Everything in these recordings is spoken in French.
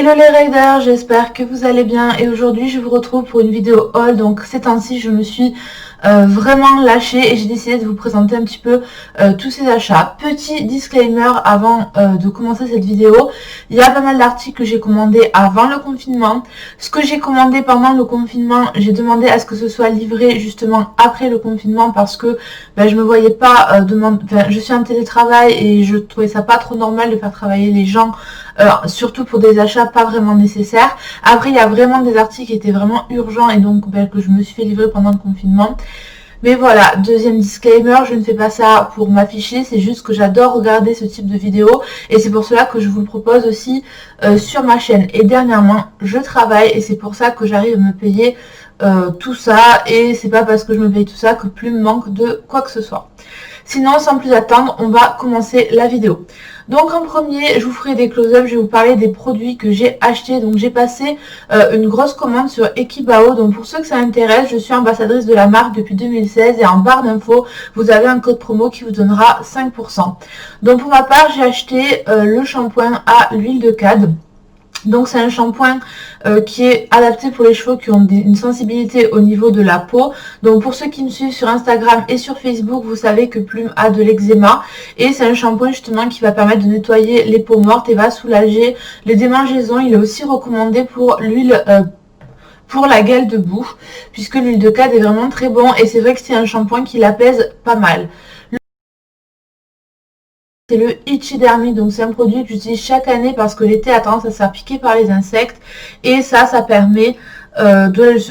Hello les raiders, j'espère que vous allez bien et aujourd'hui je vous retrouve pour une vidéo haul. Donc ces temps-ci je me suis vraiment lâchée et j'ai décidé de vous présenter un petit peu tous ces achats. Petit disclaimer avant de commencer cette vidéo, il y a pas mal d'articles que j'ai commandés avant le confinement. Ce que j'ai commandé pendant le confinement, j'ai demandé à ce que ce soit livré justement après le confinement parce que je me voyais pas je suis en télétravail et je trouvais ça pas trop normal de faire travailler les gens. Surtout pour des achats pas vraiment nécessaires. Après il y a vraiment des articles qui étaient vraiment urgents et donc que je me suis fait livrer pendant le confinement. Mais voilà, deuxième disclaimer, je ne fais pas ça pour m'afficher, c'est juste que j'adore regarder ce type de vidéo et c'est pour cela que je vous le propose aussi sur ma chaîne. Et dernièrement, je travaille et c'est pour ça que j'arrive à me payer tout ça et c'est pas parce que je me paye tout ça que plus me manque de quoi que ce soit. Sinon, sans plus attendre, on va commencer la vidéo. Donc en premier, je vous ferai des close-up, je vais vous parler des produits que j'ai achetés. Donc j'ai passé une grosse commande sur Ekibao. Donc pour ceux que ça intéresse, je suis ambassadrice de la marque depuis 2016 et en barre d'infos, vous avez un code promo qui vous donnera 5%. Donc pour ma part, j'ai acheté le shampoing à l'huile de cad. Donc c'est un shampoing qui est adapté pour les cheveux qui ont une sensibilité au niveau de la peau. Donc pour ceux qui me suivent sur Instagram et sur Facebook, vous savez que Plume a de l'eczéma. Et c'est un shampoing justement qui va permettre de nettoyer les peaux mortes et va soulager les démangeaisons. Il est aussi recommandé pour l'huile... pour la gueule de boue, puisque l'huile de cad est vraiment très bon. Et c'est vrai que c'est un shampoing qui l'apaise pas mal. C'est le Itchydermy, donc c'est un produit que j'utilise chaque année parce que l'été a tendance à se faire piquer par les insectes et ça permet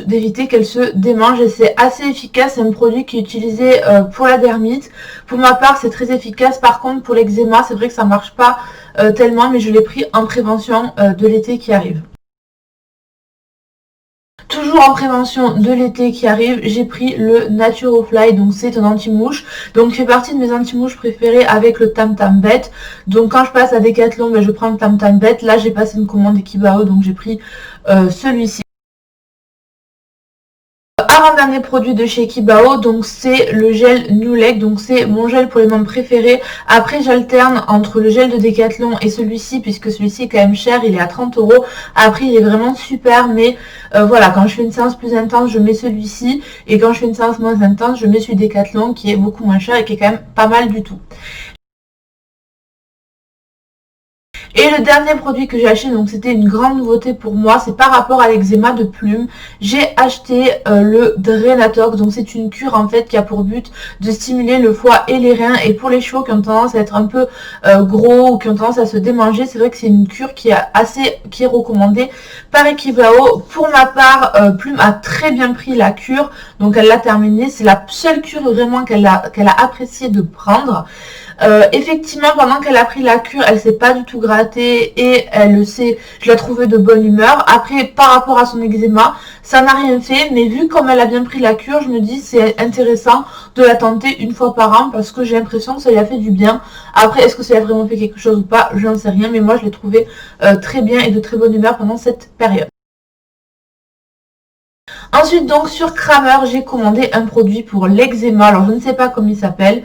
d'éviter qu'elle se démange et c'est assez efficace. C'est un produit qui est utilisé pour la dermite. Pour ma part, c'est très efficace. Par contre, pour l'eczéma, c'est vrai que ça marche pas tellement, mais je l'ai pris en prévention de l'été qui arrive. Toujours en prévention de l'été qui arrive, j'ai pris le Naturofly, donc c'est un anti-mouche. Donc il fait partie de mes anti-mouches préférés avec le Tam Tam Bet. Donc quand je passe à Decathlon, je prends le Tam Tam Bet. Là j'ai passé une commande Ekibao, donc j'ai pris celui-ci. Avant-dernier produit de chez Ekibao, donc c'est le gel New Leg, donc c'est mon gel pour les membres préférés. Après j'alterne entre le gel de Decathlon et celui-ci, puisque celui-ci est quand même cher, il est à 30 €. Après il est vraiment super, mais voilà, quand je fais une séance plus intense, je mets celui-ci, et quand je fais une séance moins intense, je mets celui Decathlon qui est beaucoup moins cher et qui est quand même pas mal du tout. Et le dernier produit que j'ai acheté, donc c'était une grande nouveauté pour moi, c'est par rapport à l'eczéma de Plume. J'ai acheté le Drainatox, donc c'est une cure en fait qui a pour but de stimuler le foie et les reins. Et pour les chevaux qui ont tendance à être un peu gros ou qui ont tendance à se démanger, c'est vrai que c'est une cure qui est recommandée par Ekibao. Pour ma part, Plume a très bien pris la cure, donc elle l'a terminée. C'est la seule cure vraiment qu'elle a apprécié de prendre. Effectivement, pendant qu'elle a pris la cure, elle s'est pas du tout grattée et je la trouvais de bonne humeur. Après, par rapport à son eczéma, ça n'a rien fait, mais vu comme elle a bien pris la cure, je me dis c'est intéressant de la tenter une fois par an parce que j'ai l'impression que ça lui a fait du bien. Après, est-ce que ça lui a vraiment fait quelque chose ou pas, je n'en sais rien, mais moi je l'ai trouvée très bien et de très bonne humeur pendant cette période. Ensuite, donc sur Kramer, j'ai commandé un produit pour l'eczéma. Alors, je ne sais pas comment il s'appelle.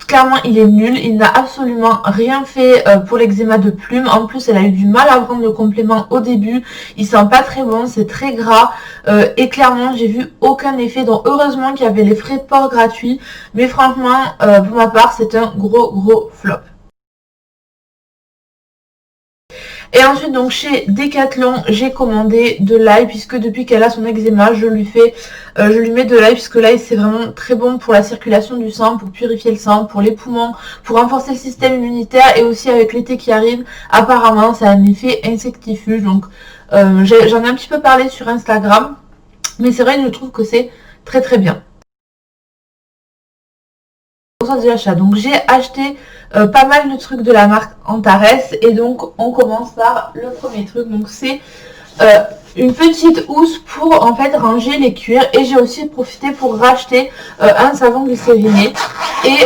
Clairement il est nul, il n'a absolument rien fait pour l'eczéma de Plume. En plus elle a eu du mal à prendre le complément au début, il sent pas très bon, c'est très gras et clairement j'ai vu aucun effet. Donc heureusement qu'il y avait les frais de port gratuits, mais franchement pour ma part c'est un gros flop. Et ensuite donc chez Decathlon j'ai commandé de l'ail puisque depuis qu'elle a son eczéma je lui mets de l'ail puisque l'ail c'est vraiment très bon pour la circulation du sang, pour purifier le sang, pour les poumons, pour renforcer le système immunitaire et aussi avec l'été qui arrive apparemment ça a un effet insectifuge. Donc j'en ai un petit peu parlé sur Instagram mais c'est vrai que je trouve que c'est très bien. Donc j'ai acheté pas mal de trucs de la marque Antares et donc on commence par le premier truc. Donc c'est une petite housse pour en fait ranger les cuirs et j'ai aussi profité pour racheter un savon glycériné et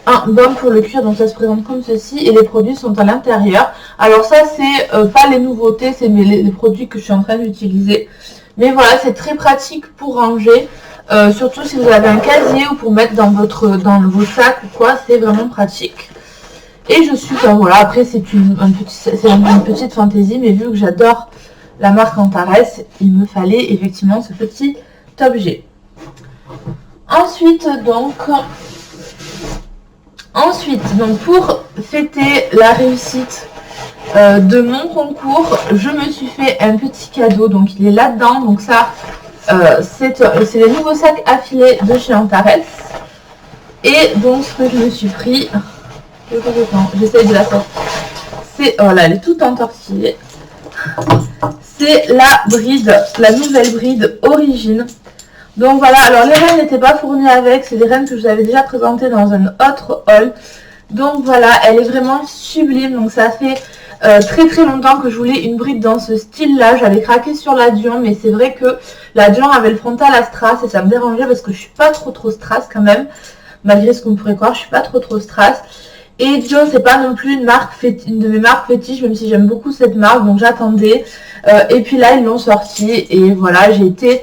un baume pour le cuir. Donc ça se présente comme ceci et les produits sont à l'intérieur. Alors ça c'est pas les nouveautés, c'est les produits que je suis en train d'utiliser, mais voilà, c'est très pratique pour ranger. Surtout si vous avez un casier ou pour mettre dans vos sacs ou quoi, c'est vraiment pratique. Et je suis, enfin, voilà, après c'est une petite fantaisie, mais vu que j'adore la marque Antares, il me fallait effectivement ce petit objet. Ensuite, donc pour fêter la réussite de mon concours, je me suis fait un petit cadeau, donc il est là-dedans, donc ça, c'est les nouveaux sacs affilés de chez Antares. Et donc ce que je me suis pris, j'essaie de la sortir, c'est, voilà, elle est toute entortillée, c'est la bride, la nouvelle bride Origine. Donc voilà, alors les rennes n'étaient pas fournies avec, c'est des rennes que je vous avais déjà présentées dans un autre haul. Donc voilà, elle est vraiment sublime, donc ça fait très longtemps que je voulais une bride dans ce style là. J'avais craqué sur la Dion, mais c'est vrai que la Dion avait le frontal à strass et ça me dérangeait parce que je suis pas trop strass quand même, malgré ce qu'on pourrait croire, je suis pas trop strass. Et Dion, c'est pas non plus une de mes marques fétiches, même si j'aime beaucoup cette marque, donc j'attendais. Et puis là, ils l'ont sorti et voilà, j'ai été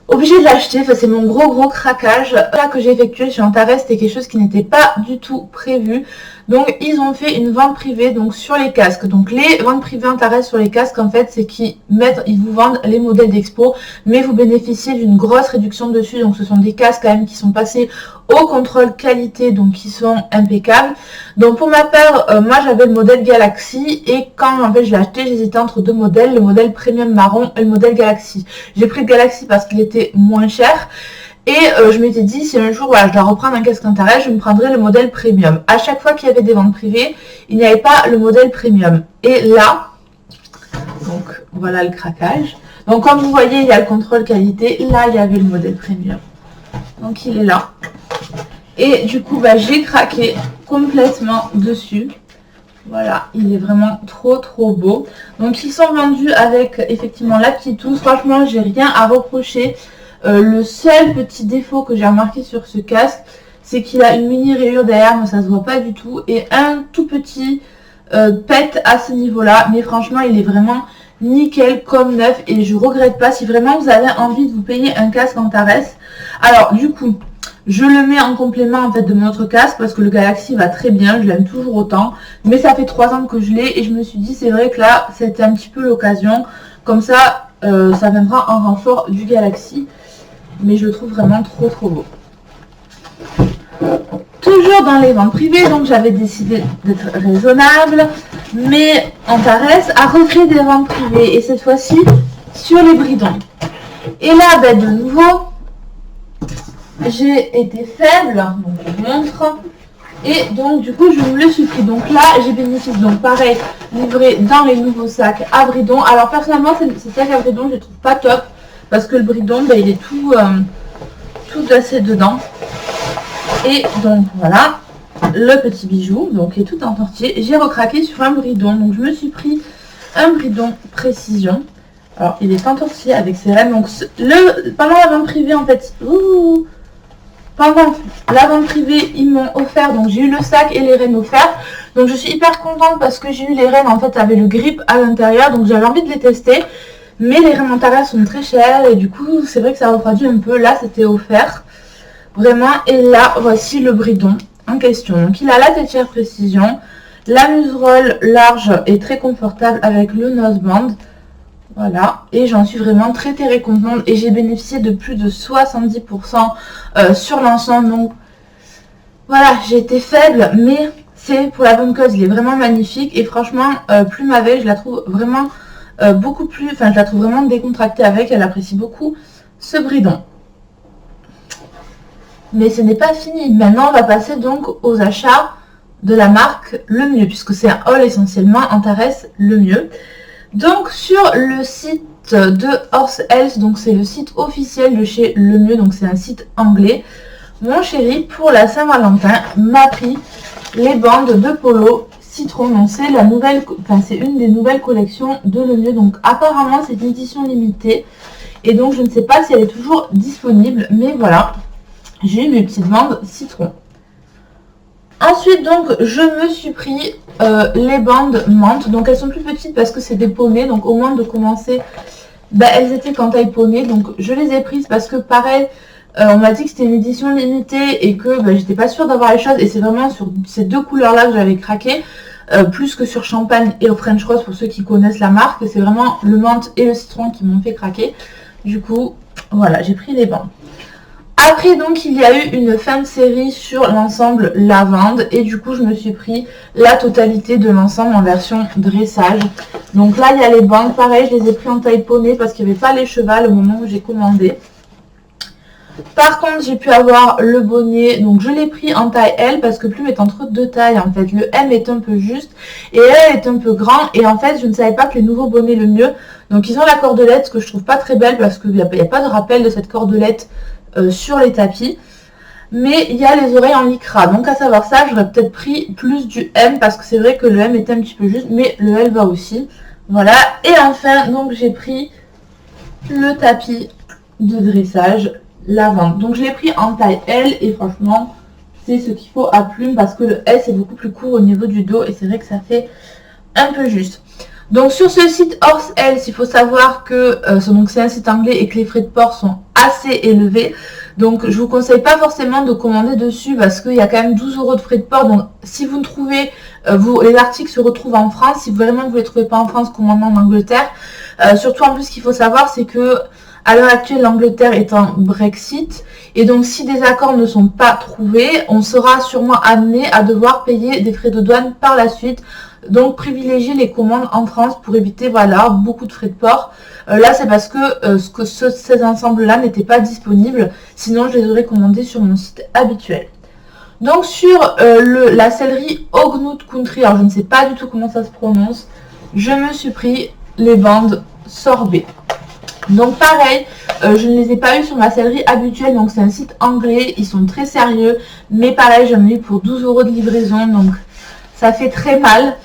obligée de l'acheter. Enfin, c'est mon gros craquage. Là que j'ai effectué chez Antares, c'était quelque chose qui n'était pas du tout prévu. Donc ils ont fait une vente privée donc sur les casques. Donc les ventes privées Antares sur les casques, en fait, c'est qu'ils vous vendent les modèles d'expo, mais vous bénéficiez d'une grosse réduction dessus. Donc ce sont des casques quand même qui sont passés au contrôle qualité, donc qui sont impeccables. Donc pour ma part, moi j'avais le modèle Galaxy et quand en fait je l'ai acheté, j'hésitais entre deux modèles, le modèle Premium marron et le modèle Galaxy. J'ai pris le Galaxy parce qu'il était moins cher. Et je m'étais dit, si un jour voilà, je dois reprendre un casque Antares, je me prendrai le modèle premium. À chaque fois qu'il y avait des ventes privées, il n'y avait pas le modèle premium. Et là, donc voilà le craquage. Donc comme vous voyez, il y a le contrôle qualité. Là, il y avait le modèle premium. Donc il est là. Et du coup, bah, j'ai craqué complètement dessus. Voilà, il est vraiment trop beau. Donc ils sont vendus avec effectivement la petite housse. Franchement, j'ai rien à reprocher. Le seul petit défaut que j'ai remarqué sur ce casque, c'est qu'il a une mini rayure derrière, mais ça se voit pas du tout, et un tout petit pet à ce niveau-là. Mais franchement, il est vraiment nickel comme neuf, et je regrette pas. Si vraiment vous avez envie de vous payer un casque Antares, alors du coup, je le mets en complément en fait de mon autre casque parce que le Galaxy va très bien, je l'aime toujours autant, mais ça fait 3 ans que je l'ai et je me suis dit c'est vrai que là c'était un petit peu l'occasion, comme ça ça viendra en renfort du Galaxy. Mais je le trouve vraiment trop beau. Toujours dans les ventes privées, donc j'avais décidé d'être raisonnable, mais Antares a refait des ventes privées et cette fois-ci sur les bridons. Et là, ben, de nouveau, j'ai été faible, donc je vous montre, et donc du coup je me le suis pris. Donc là j'ai bénéficié, donc pareil, livré dans les nouveaux sacs à bridon. Alors personnellement ces sacs à bridon je les trouve pas top, parce que le bridon, ben, il est tout assez dedans. Et donc voilà, le petit bijou, donc est tout entortillé. J'ai recraqué sur un bridon, donc je me suis pris un bridon précision. Alors il est entortillé avec ses rênes. Donc pendant la vente privée en fait, pendant la vente privée ils m'ont offert, donc j'ai eu le sac et les rênes offerts. Donc je suis hyper contente parce que j'ai eu les rênes en fait avec le grip à l'intérieur, donc j'avais envie de les tester. Mais les rênes Antares sont très chers et du coup c'est vrai que ça refroidit un peu. Là c'était offert vraiment. Et là voici le bridon en question. Donc il a la têtière précision, la muserolle large et très confortable avec le noseband. Voilà, et j'en suis vraiment très contente et j'ai bénéficié de plus de 70% sur l'ensemble. Donc voilà, j'ai été faible mais c'est pour la bonne cause. Il est vraiment magnifique et franchement Plume avec, je la trouve vraiment beaucoup plus, enfin je la trouve vraiment décontractée avec, elle apprécie beaucoup ce bridon. Mais ce n'est pas fini, maintenant on va passer donc aux achats de la marque Le Mieux, puisque c'est un haul essentiellement Antares Le Mieux. Donc sur le site de Horse Health, donc c'est le site officiel de chez Le Mieux, donc c'est un site anglais, mon chéri pour la Saint-Valentin m'a pris les bandes de polo Citron. Donc c'est la nouvelle, enfin c'est une des nouvelles collections de Le Mieux. Donc apparemment c'est une édition limitée et donc je ne sais pas si elle est toujours disponible, mais voilà, j'ai eu mes petites bandes Citron. Ensuite donc je me suis pris les bandes menthe. Donc elles sont plus petites parce que c'est des poneys, donc au moins de commencer, bah, elles étaient en taille poney, donc je les ai prises parce que pareil, On m'a dit que c'était une édition limitée et que j'étais pas sûre d'avoir les choses. Et c'est vraiment sur ces deux couleurs-là que j'avais craqué. Plus que sur Champagne et au French Rose pour ceux qui connaissent la marque. C'est vraiment le menthe et le citron qui m'ont fait craquer. Du coup, voilà, j'ai pris les bandes. Après, donc, il y a eu une fin de série sur l'ensemble lavande. Et du coup, je me suis pris la totalité de l'ensemble en version dressage. Donc là, il y a les bandes. Pareil, je les ai pris en taille poney parce qu'il n'y avait pas les chevals au moment où j'ai commandé. Par contre, j'ai pu avoir le bonnet, donc je l'ai pris en taille L parce que Plume est entre deux tailles en fait. Le M est un peu juste et L est un peu grand et en fait, je ne savais pas que les nouveaux bonnets le mieux. Donc ils ont la cordelette, ce que je trouve pas très belle parce qu'il n'y a pas de rappel de cette cordelette sur les tapis. Mais il y a les oreilles en lycra. Donc à savoir ça, j'aurais peut-être pris plus du M parce que c'est vrai que le M est un petit peu juste, mais le L va aussi. Voilà. Et enfin, donc j'ai pris le tapis de dressage lavande. Donc je l'ai pris en taille L et franchement c'est ce qu'il faut à Plume parce que le S est beaucoup plus court au niveau du dos et c'est vrai que ça fait un peu juste. Donc sur ce site Horse Health, il faut savoir que c'est un site anglais et que les frais de port sont assez élevés. Donc je vous conseille pas forcément de commander dessus parce qu'il y a quand même 12 € de frais de port. Donc si vous ne trouvez, les articles se retrouvent en France. Si vraiment vous ne les trouvez pas en France, commandez en Angleterre. Surtout en plus ce qu'il faut savoir c'est que à l'heure actuelle, l'Angleterre est en Brexit et donc si des accords ne sont pas trouvés, on sera sûrement amené à devoir payer des frais de douane par la suite. Donc privilégiez les commandes en France pour éviter voilà, beaucoup de frais de port. Là c'est parce que, ces ensembles-là n'étaient pas disponibles, sinon je les aurais commandés sur mon site habituel. Donc sur la sellerie Ognoot Country, alors je ne sais pas du tout comment ça se prononce, je me suis pris les bandes sorbet. Donc pareil, je ne les ai pas eu sur ma sellerie habituelle, donc c'est un site anglais, ils sont très sérieux, mais pareil j'en ai eu pour 12 € de livraison, donc ça fait très mal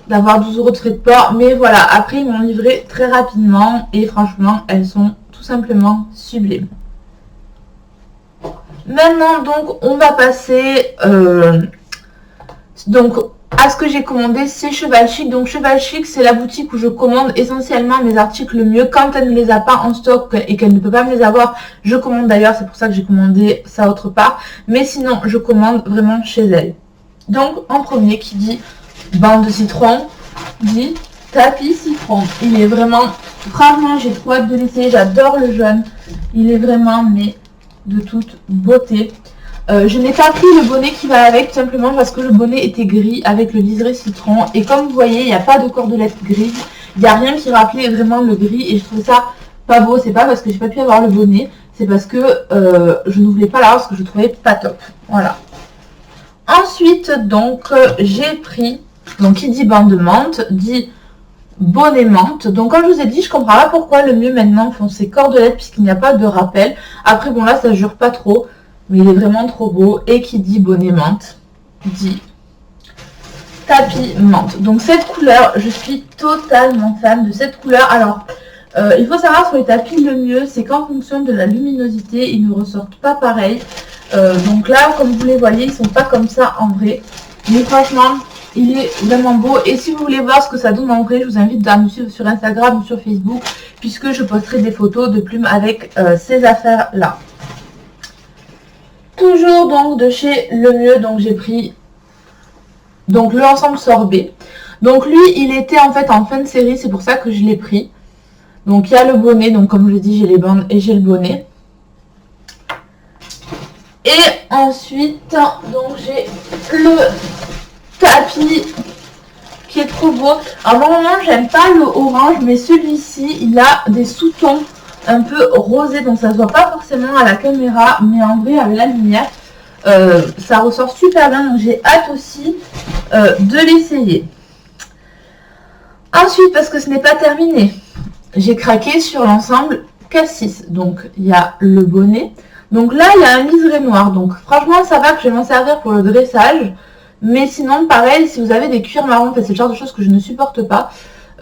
d'avoir 12 € de frais de port, mais voilà, après ils m'ont livré très rapidement et franchement elles sont tout simplement sublimes. Maintenant donc on va passer à ce que j'ai commandé, c'est Cheval Chic. Donc Cheval Chic, c'est la boutique où je commande essentiellement mes articles le mieux. Quand elle ne les a pas en stock et qu'elle ne peut pas me les avoir, je commande d'ailleurs. C'est pour ça que j'ai commandé ça autre part. Mais sinon, je commande vraiment chez elle. Donc en premier, qui dit bande de citron, dit tapis citron. Il est vraiment, franchement, j'ai trop hâte de l'essayer. J'adore le jaune. Il est vraiment, mais de toute beauté. Je n'ai pas pris le bonnet qui va avec, tout simplement parce que le bonnet était gris avec le liseré citron. Et comme vous voyez, il n'y a pas de cordelette grise. Il n'y a rien qui rappelait vraiment le gris. Et je trouve ça pas beau. C'est pas parce que j'ai pas pu avoir le bonnet. C'est parce que je ne voulais pas l'avoir parce que je le trouvais pas top. Voilà. Ensuite, donc, j'ai pris... Donc, qui dit bande de menthe, dit bonnet menthe. Donc, comme je vous ai dit, je comprends pas pourquoi le mieux maintenant font ces cordelettes puisqu'il n'y a pas de rappel. Après, bon, là, ça jure pas trop. Mais il est vraiment trop beau. Et qui dit bonnet menthe, dit tapis menthe. Donc cette couleur, je suis totalement fan de cette couleur. Alors, il faut savoir sur les tapis, le mieux, c'est qu'en fonction de la luminosité, ils ne ressortent pas pareil. Donc là, comme vous les voyez, ils sont pas comme ça en vrai. Mais franchement, il est vraiment beau. Et si vous voulez voir ce que ça donne en vrai, je vous invite à me suivre sur Instagram ou sur Facebook, puisque je posterai des photos de plumes avec ces affaires-là. Toujours donc de chez Le Mieux, donc j'ai pris donc le ensemble sorbet. Donc lui, il était en fait en fin de série, c'est pour ça que je l'ai pris. Donc il y a le bonnet, donc comme je l'ai dit, j'ai les bandes et j'ai le bonnet. Et ensuite, donc j'ai le tapis qui est trop beau. Alors normalement, j'aime pas le orange, mais celui-ci, il a des sous-tons un peu rosé, donc ça se voit pas forcément à la caméra, mais en vrai avec la lumière ça ressort super bien, donc j'ai hâte aussi de l'essayer. Ensuite, parce que ce n'est pas terminé, j'ai craqué sur l'ensemble Cassis. Donc il y a le bonnet, donc là il y a un liseré noir, donc franchement ça va que je vais m'en servir pour le dressage, mais sinon pareil, si vous avez des cuirs marrons, c'est le genre de choses que je ne supporte pas.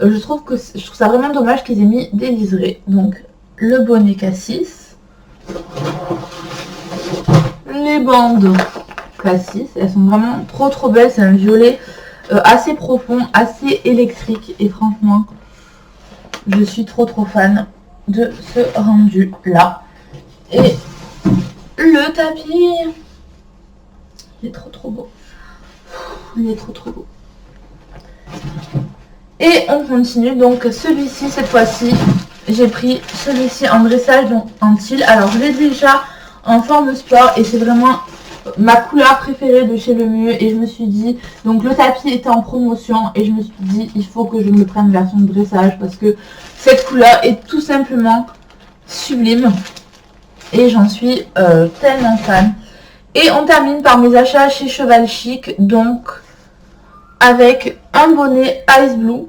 Je trouve ça vraiment dommage qu'ils aient mis des liserés. Donc le bonnet Cassis, les bandes Cassis, elles sont vraiment trop belles. C'est un violet assez profond, assez électrique, et franchement je suis trop fan de ce rendu là. Et le tapis. Il est trop beau. Il est trop beau. Et on continue. Donc celui-ci, cette fois-ci, j'ai pris celui-ci en dressage, donc en teal. Alors je l'ai déjà en forme sport et c'est vraiment ma couleur préférée de chez Lemieux. Et je me suis dit, donc le tapis était en promotion et je me suis dit, il faut que je me prenne version de dressage parce que cette couleur est tout simplement sublime. Et j'en suis tellement fan. Et on termine par mes achats chez Cheval Chic. Donc avec un bonnet Ice Blue.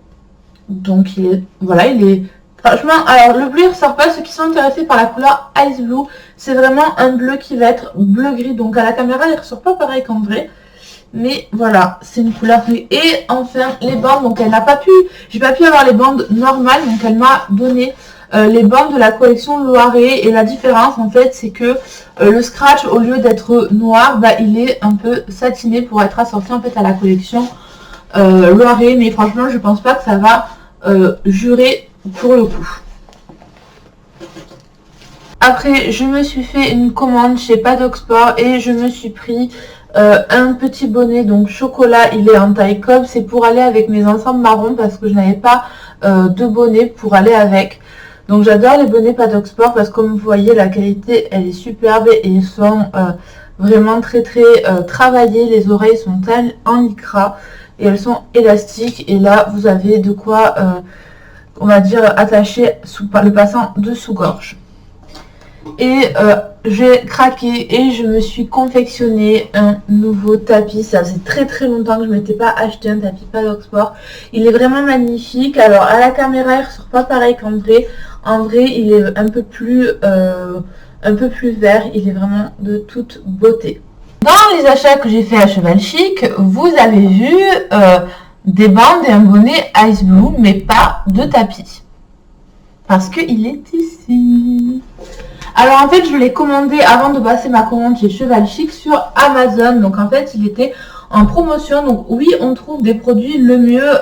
Donc il est, voilà, il est franchement, alors le bleu il ressort pas. Ceux qui sont intéressés par la couleur Ice Blue, c'est vraiment un bleu qui va être bleu gris. Donc à la caméra il ressort pas pareil qu'en vrai, mais voilà, c'est une couleur. Et enfin les bandes, donc elle n'a pas pu, j'ai pas pu avoir les bandes normales, donc elle m'a donné les bandes de la collection Loiré. Et la différence en fait c'est que le scratch, au lieu d'être noir, bah, il est un peu satiné pour être assorti en fait à la collection Loiré. Mais franchement je pense pas que ça va jurer pour le coup. Après je me suis fait une commande chez Paddock Sport et je me suis pris un petit bonnet donc chocolat. Il est en taille cob, c'est pour aller avec mes ensembles marrons parce que je n'avais pas de bonnet pour aller avec. Donc j'adore les bonnets Paddock Sport parce que comme vous voyez la qualité elle est superbe et ils sont vraiment très travaillés. Les oreilles sont en lycra et elles sont élastiques et là vous avez de quoi on va dire attacher le passant de sous-gorge. Et j'ai craqué et je me suis confectionné un nouveau tapis. Ça faisait très longtemps que je ne m'étais pas acheté un tapis Paddock Sport. Il est vraiment magnifique. Alors à la caméra il ressort pas pareil qu'en vrai. En vrai il est un peu plus vert. Il est vraiment de toute beauté. Dans les achats que j'ai fait à Cheval Chic, vous avez vu des bandes et un bonnet Ice Blue, mais pas de tapis. Parce qu'il est ici. Alors en fait je l'ai commandé avant de passer ma commande chez Cheval Chic sur Amazon. Donc en fait il était en promotion. Donc oui, on trouve des produits Lemieux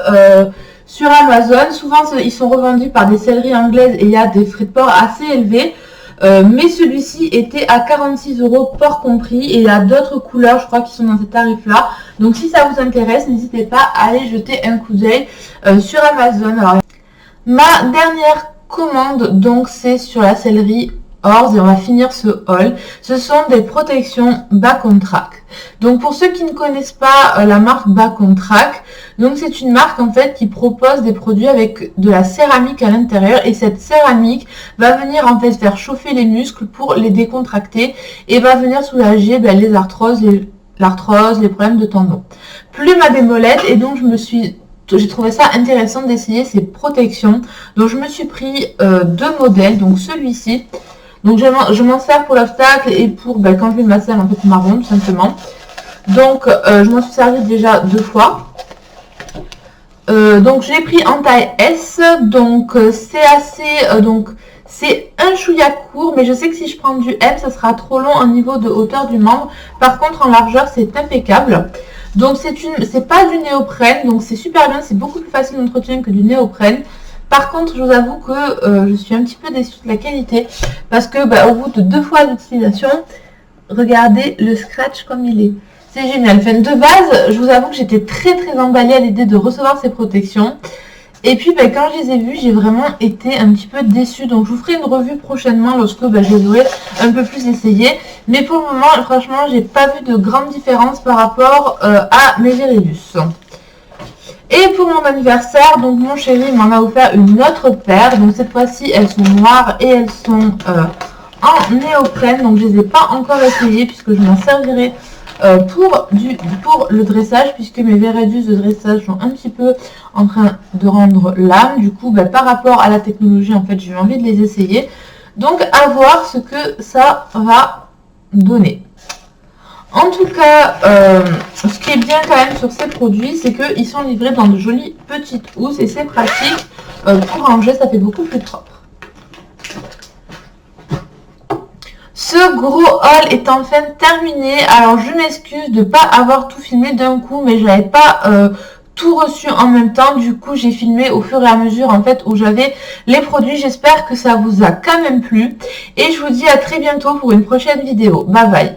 sur Amazon. Souvent ils sont revendus par des selleries anglaises et il y a des frais de port assez élevés. Mais celui-ci était à 46 € port compris. Et il y a d'autres couleurs je crois qui sont dans ces tarifs là. Donc si ça vous intéresse, n'hésitez pas à aller jeter un coup d'œil sur Amazon. Alors, ma dernière commande donc c'est sur la sellerie Orz et on va finir ce haul. Ce sont des protections Back on Track. Donc pour ceux qui ne connaissent pas la marque Back on Track, donc c'est une marque en fait qui propose des produits avec de la céramique à l'intérieur et cette céramique va venir en fait faire chauffer les muscles pour les décontracter et va venir soulager les arthroses, les problèmes de tendons. Plume à des molettes et donc j'ai trouvé ça intéressant d'essayer ces protections. Donc je me suis pris deux modèles, donc celui-ci. Donc je m'en sers pour l'obstacle et pour quand je mets ma selle en fait marron tout simplement. Donc je m'en suis servi déjà 2 fois. Donc je l'ai pris en taille S. Donc c'est assez c'est un chouïa court, mais je sais que si je prends du M ça sera trop long au niveau de hauteur du membre. Par contre en largeur c'est impeccable. Donc c'est pas du néoprène, donc c'est super bien, c'est beaucoup plus facile d'entretien que du néoprène. Par contre, je vous avoue que je suis un petit peu déçue de la qualité parce que au bout de 2 fois d'utilisation, regardez le scratch comme il est. C'est génial. Enfin, de base, je vous avoue que j'étais très emballée à l'idée de recevoir ces protections. Et puis, quand je les ai vues, j'ai vraiment été un petit peu déçue. Donc, je vous ferai une revue prochainement lorsque je les aurai un peu plus essayées. Mais pour le moment, franchement, j'ai pas vu de grande différence par rapport à mes Viridus. Et pour mon anniversaire, donc mon chéri m'en a offert une autre paire. Donc cette fois-ci, elles sont noires et elles sont en néoprène. Donc je les ai pas encore essayées puisque je m'en servirai pour le dressage. Puisque mes Viridus de dressage sont un petit peu en train de rendre l'âme. Du coup, par rapport à la technologie, en fait, j'ai envie de les essayer. Donc à voir ce que ça va donner. En tout cas, ce qui est bien quand même sur ces produits, c'est qu'ils sont livrés dans de jolies petites housses et c'est pratique pour ranger, ça fait beaucoup plus propre. Ce gros haul est enfin terminé. Alors je m'excuse de ne pas avoir tout filmé d'un coup, mais je n'avais pas tout reçu en même temps. Du coup, j'ai filmé au fur et à mesure en fait où j'avais les produits. J'espère que ça vous a quand même plu. Et je vous dis à très bientôt pour une prochaine vidéo. Bye bye.